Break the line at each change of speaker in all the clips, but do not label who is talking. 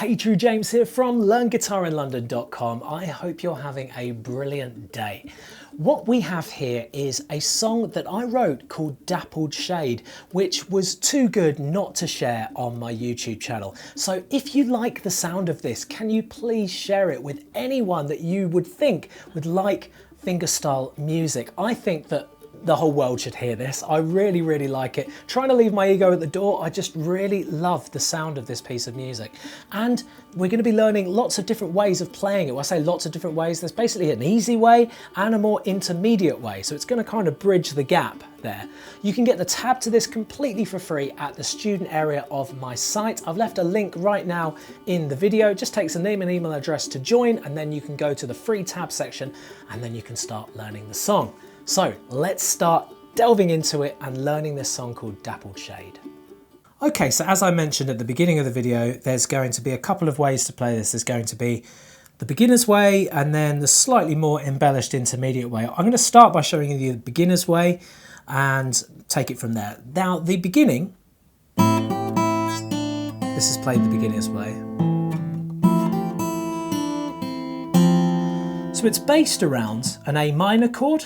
Hey, Drue James here from LearnGuitarInLondon.com. I hope you're having a brilliant day. What we have here is a song that I wrote called Dappled Shade, which was too good not to share on my YouTube channel. So if you like the sound of this, can you please share it with anyone that you would think would like fingerstyle music? I think that the whole world should hear this. I really, really like it. Trying to leave my ego at the door, I just really love the sound of this piece of music. And we're going to be learning lots of different ways of playing it. When I say lots of different ways, there's basically an easy way and a more intermediate way. So it's going to kind of bridge the gap there. You can get the tab to this completely for free at the student area of my site. I've left a link right now in the video. It just takes a name and email address to join, and then you can go to the free tab section and then you can start learning the song. So let's start delving into it and learning this song called Dappled Shade. Okay, so as I mentioned at the beginning of the video, there's going to be a couple of ways to play this. There's going to be the beginner's way and then the slightly more embellished intermediate way. I'm going to start by showing you the beginner's way and take it from there. Now, the beginning, this is played the beginner's way. So it's based around an A minor chord,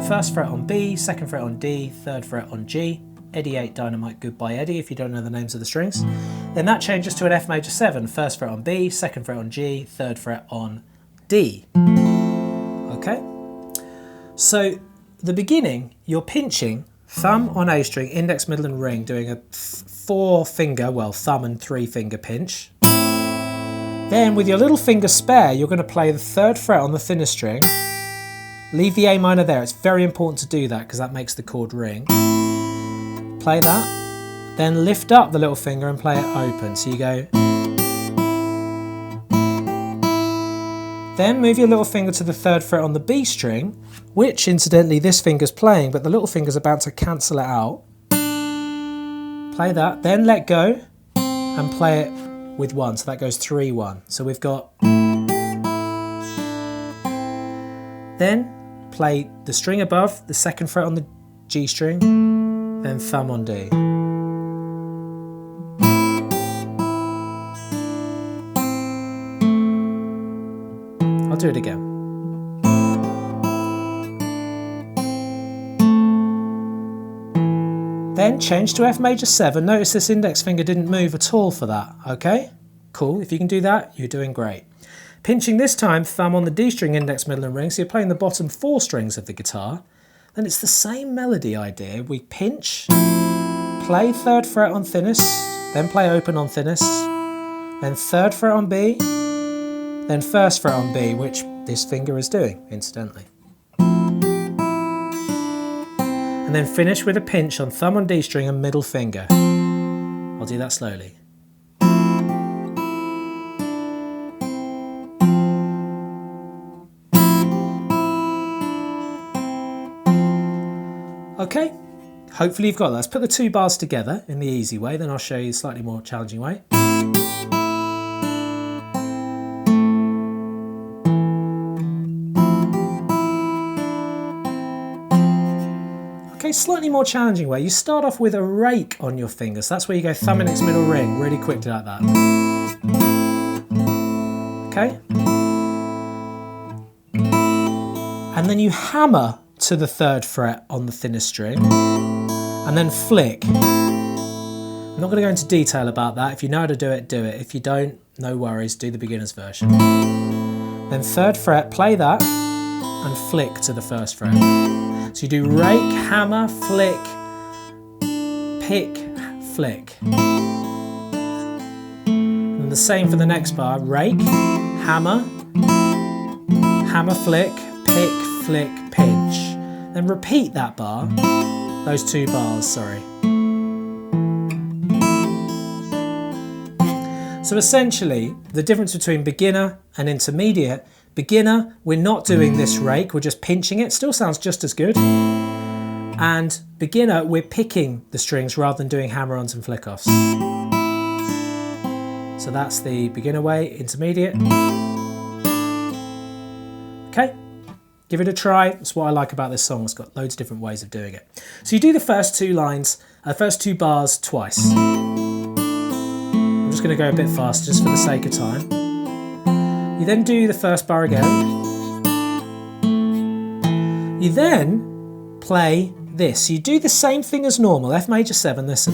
first fret on B, second fret on D, third fret on G, Eddie 8 Dynamite Goodbye Eddie if you don't know the names of the strings. Then that changes to an F major 7, first fret on B, second fret on G, third fret on D. Okay? So the beginning, you're pinching thumb on A string, index, middle and ring, doing a 4-finger, well, thumb and 3-finger pinch. Then with your little finger spare, you're going to play the third fret on the thinnest string. Leave the A minor there. It's very important to do that because that makes the chord ring. Play that. Then lift up the little finger and play it open. So you go. Then move your little finger to the third fret on the B string, which incidentally this finger's playing, but the little finger's about to cancel it out. Play that. Then let go and play it with 1, so that goes 3-1. So we've got, then play the string above, the second fret on the G string, then thumb on D. I'll do it again. Then change to F major 7. Notice this index finger didn't move at all for that, okay? Cool, if you can do that, you're doing great. Pinching this time, thumb on the D string, index, middle and ring, so you're playing the bottom 4 strings of the guitar. Then it's the same melody idea. We pinch, play third fret on thinnest, then play open on thinnest, then third fret on B, then first fret on B, which this finger is doing, incidentally. And then finish with a pinch on thumb on D string and middle finger. I'll do that slowly. Okay, hopefully you've got that. Let's put the 2 bars together in the easy way, then I'll show you a slightly more challenging way. Okay, slightly more challenging way. You start off with a rake on your fingers. That's where you go thumb, index, middle, ring, really quickly like that. Okay? And then you hammer to the third fret on the thinnest string, and then flick. I'm not going to go into detail about that. If you know how to do it, do it. If you don't, no worries, do the beginner's version. Then third fret, play that, and flick to the first fret. So you do rake, hammer, flick, pick, flick. And the same for the next bar, rake, hammer, hammer, flick, pick, flick, pinch. Then repeat that bar, those 2 bars, sorry. So essentially, the difference between beginner and intermediate, beginner, we're not doing this rake, we're just pinching it, still sounds just as good. And beginner, we're picking the strings rather than doing hammer-ons and flick-offs. So that's the beginner way, intermediate. Okay. Give it a try. That's what I like about this song. It's got loads of different ways of doing it. So you do the first 2 lines, first 2 bars twice. I'm just just going to go a bit faster just for the sake of time. You then do the first bar again. You then play this. You do the same thing as normal, F major 7, listen.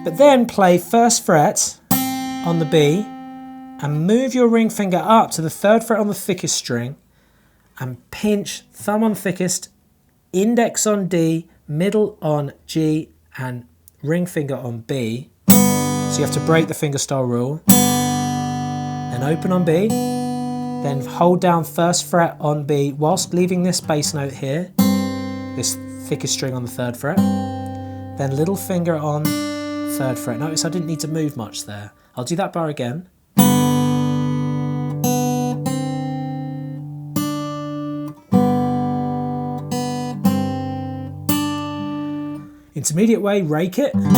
But then play 1st fret on the B and move your ring finger up to the 3rd fret on the thickest string and pinch thumb on thickest, index on D, middle on G and ring finger on B. So you have to break the fingerstyle rule. Then open on B, then hold down 1st fret on B whilst leaving this bass note here, this thickest string on the 3rd fret. Then little finger on 3rd fret. Notice I didn't need to move much there. I'll do that bar again. Intermediate way, rake it, and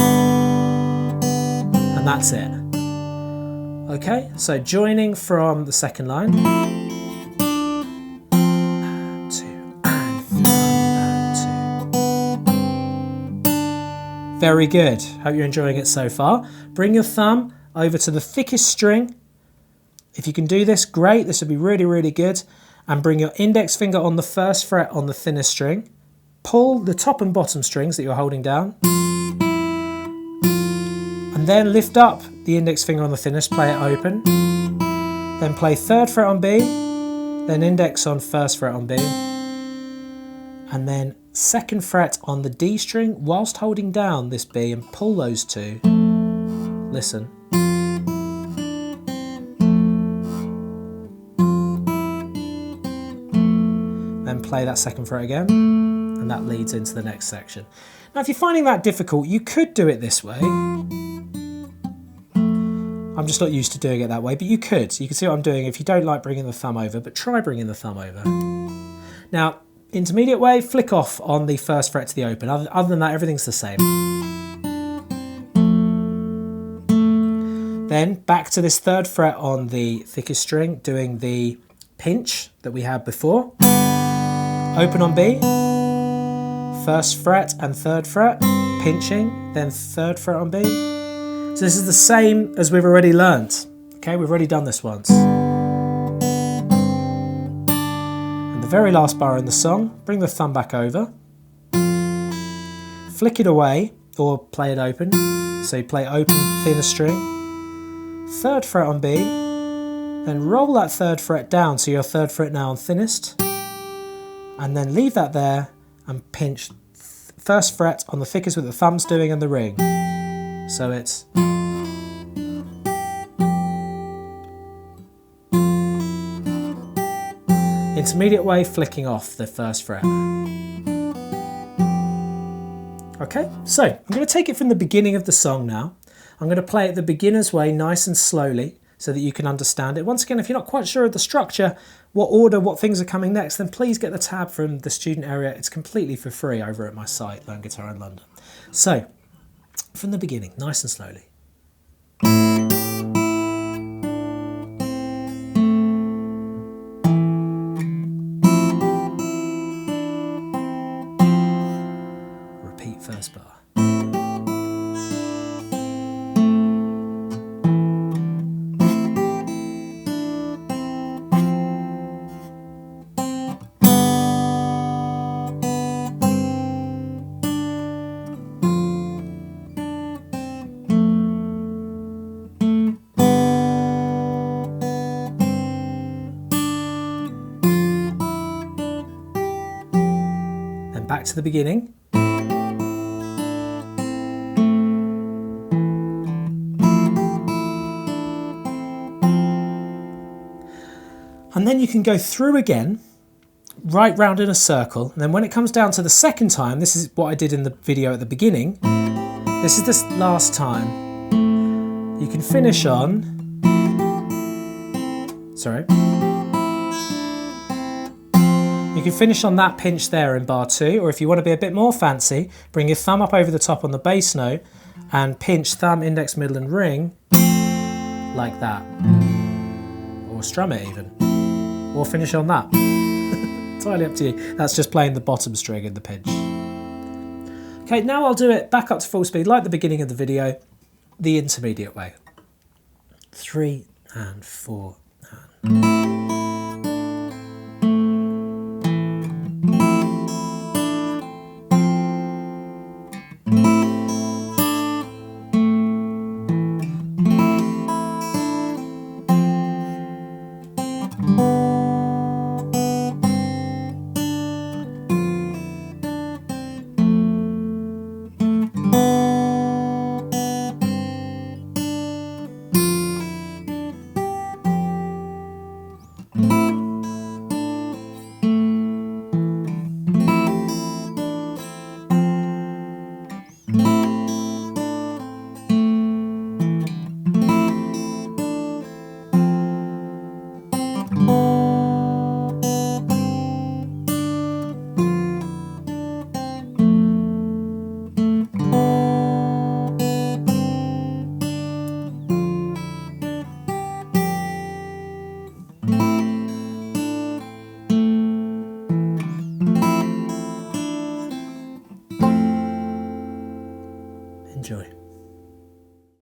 that's it. Okay, so joining from the 2nd line. And 2, and 1, and 2. Very good. Hope you're enjoying it so far. Bring your thumb over to the thickest string. If you can do this, great. This would be really, really good. And bring your index finger on the 1st fret on the thinnest string. Pull the top and bottom strings that you're holding down. And then lift up the index finger on the thinnest, play it open. Then play 3rd fret on B, then index on 1st fret on B. And then 2nd fret on the D string whilst holding down this B and pull those two. Listen. Then play that 2nd fret again. And that leads into the next section. Now if you're finding that difficult, you could do it this way. I'm just not used to doing it that way, but you could. You can see what I'm doing if you don't like bringing the thumb over, but try bringing the thumb over. Now, intermediate way, flick off on the 1st fret to the open. Other than that, everything's the same. Then back to this 3rd fret on the thickest string, doing the pinch that we had before. Open on B. 1st fret and 3rd fret, pinching, then 3rd fret on B. So this is the same as we've already learnt. Okay, we've already done this once. And the very last bar in the song, bring the thumb back over, flick it away, or play it open. So you play open, thinnest string, 3rd fret on B, then roll that 3rd fret down, so your 3rd fret now on thinnest, and then leave that there, and pinch 1st fret on the thickest with the thumbs doing and the ring. So it's intermediate way, flicking off the 1st fret. Okay, so I'm going to take it from the beginning of the song now. I'm going to play it the beginner's way, nice and slowly, so that you can understand it. Once again, if you're not quite sure of the structure, what order, what things are coming next, then please get the tab from the student area. It's completely for free over at my site, Learn Guitar in London. So, from the beginning, nice and slowly. Repeat 1st bar. Back to the beginning. And then you can go through again, right round in a circle. And then when it comes down to the 2nd time, this is what I did in the video at the beginning. This is this last time. You can finish on, sorry. You can finish on that pinch there in bar 2, or if you want to be a bit more fancy, bring your thumb up over the top on the bass note and pinch thumb, index, middle and ring like that. Or strum it even. Or finish on that. Entirely up to you. That's just playing the bottom string in the pinch. Okay, now I'll do it back up to full speed, like the beginning of the video, the intermediate way. 3 and 4 and... Enjoy.